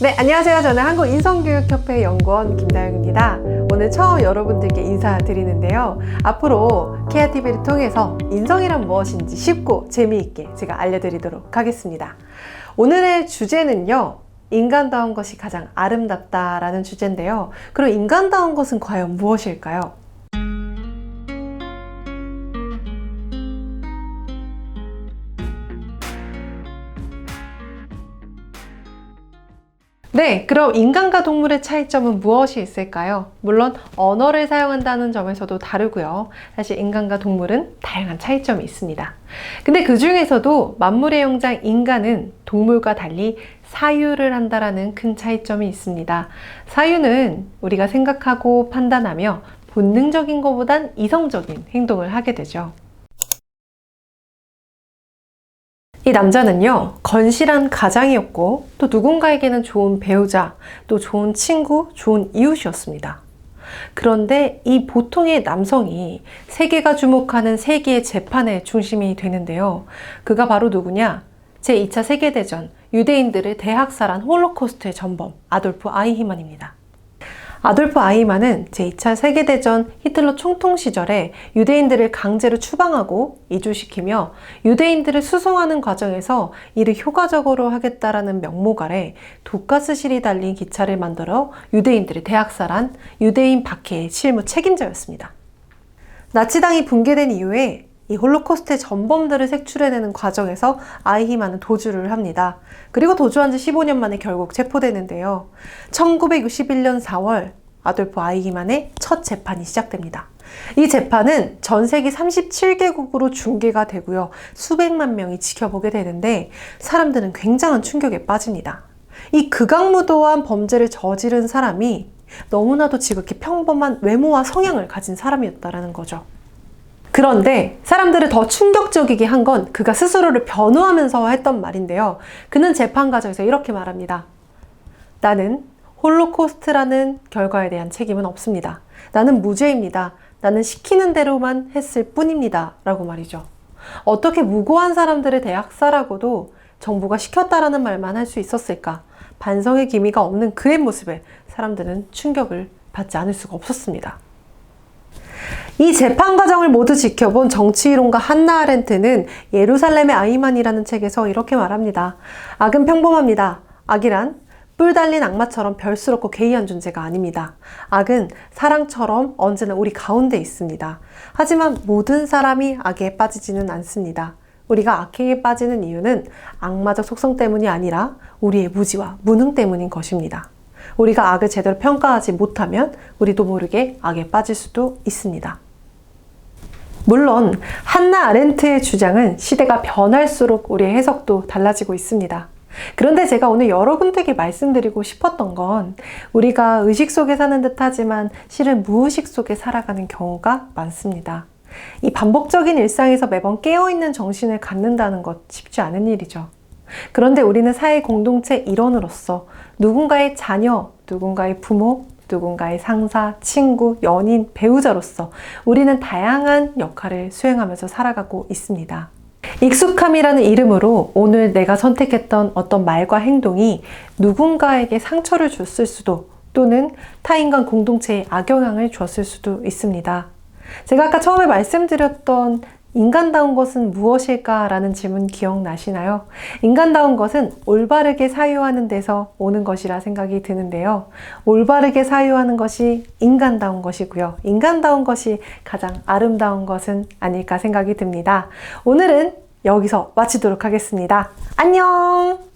네, 안녕하세요. 저는 한국인성교육협회 연구원 김다영입니다. 오늘 처음 여러분들께 인사드리는데요. 앞으로 케아TV를 통해서 인성이란 무엇인지 쉽고 재미있게 제가 알려드리도록 하겠습니다. 오늘의 주제는요. 인간다운 것이 가장 아름답다라는 주제인데요. 그럼 인간다운 것은 과연 무엇일까요? 네, 그럼 인간과 동물의 차이점은 무엇이 있을까요? 물론 언어를 사용한다는 점에서도 다르고요. 사실 인간과 동물은 다양한 차이점이 있습니다. 근데 그 중에서도 만물의 영장 인간은 동물과 달리 사유를 한다라는 큰 차이점이 있습니다. 사유는 우리가 생각하고 판단하며 본능적인 것보단 이성적인 행동을 하게 되죠. 이 남자는요, 건실한 가장이었고 또 누군가에게는 좋은 배우자, 또 좋은 친구, 좋은 이웃이었습니다. 그런데 이 보통의 남성이 세계가 주목하는 세계의 재판의 중심이 되는데요. 그가 바로 누구냐? 제2차 세계대전 유대인들을 대학살한 홀로코스트의 전범 아돌프 아이히만입니다. 아돌프 아이히만은 제2차 세계대전 히틀러 총통 시절에 유대인들을 강제로 추방하고 이주시키며 유대인들을 수송하는 과정에서 이를 효과적으로 하겠다라는 명목 아래 독가스실이 달린 기차를 만들어 유대인들을 대학살한 유대인 박해의 실무 책임자였습니다. 나치당이 붕괴된 이후에 이 홀로코스트의 전범들을 색출해내는 과정에서 아이히만은 도주를 합니다. 그리고 도주한 지 15년 만에 결국 체포되는데요. 1961년 4월 아돌프 아이히만의 첫 재판이 시작됩니다. 이 재판은 전 세계 37개국으로 중계가 되고요. 수백만 명이 지켜보게 되는데 사람들은 굉장한 충격에 빠집니다. 이 극악무도한 범죄를 저지른 사람이 너무나도 지극히 평범한 외모와 성향을 가진 사람이었다는 거죠. 그런데 사람들을 더 충격적이게 한 건 그가 스스로를 변호하면서 했던 말인데요. 그는 재판 과정에서 이렇게 말합니다. 나는 홀로코스트라는 결과에 대한 책임은 없습니다. 나는 무죄입니다. 나는 시키는 대로만 했을 뿐입니다. 라고 말이죠. 어떻게 무고한 사람들을 대학살하고도 정부가 시켰다라는 말만 할 수 있었을까? 반성의 기미가 없는 그의 모습에 사람들은 충격을 받지 않을 수가 없었습니다. 이 재판 과정을 모두 지켜본 정치이론가 한나 아렌트는 예루살렘의 아이히만이라는 책에서 이렇게 말합니다. 악은 평범합니다. 악이란 뿔 달린 악마처럼 별스럽고 괴이한 존재가 아닙니다. 악은 사랑처럼 언제나 우리 가운데 있습니다. 하지만 모든 사람이 악에 빠지지는 않습니다. 우리가 악행에 빠지는 이유는 악마적 속성 때문이 아니라 우리의 무지와 무능 때문인 것입니다. 우리가 악을 제대로 평가하지 못하면 우리도 모르게 악에 빠질 수도 있습니다. 물론 한나 아렌트의 주장은 시대가 변할수록 우리의 해석도 달라지고 있습니다. 그런데 제가 오늘 여러분들께 말씀드리고 싶었던 건 우리가 의식 속에 사는 듯 하지만 실은 무의식 속에 살아가는 경우가 많습니다. 이 반복적인 일상에서 매번 깨어있는 정신을 갖는다는 것 쉽지 않은 일이죠. 그런데 우리는 사회 공동체 일원으로서 누군가의 자녀, 누군가의 부모, 누군가의 상사, 친구, 연인, 배우자로서 우리는 다양한 역할을 수행하면서 살아가고 있습니다. 익숙함이라는 이름으로 오늘 내가 선택했던 어떤 말과 행동이 누군가에게 상처를 줬을 수도 또는 타인간 공동체에 악영향을 줬을 수도 있습니다. 제가 아까 처음에 말씀드렸던 인간다운 것은 무엇일까? 라는 질문 기억나시나요? 인간다운 것은 올바르게 사유하는 데서 오는 것이라 생각이 드는데요. 올바르게 사유하는 것이 인간다운 것이고요. 인간다운 것이 가장 아름다운 것은 아닐까 생각이 듭니다. 오늘은 여기서 마치도록 하겠습니다. 안녕!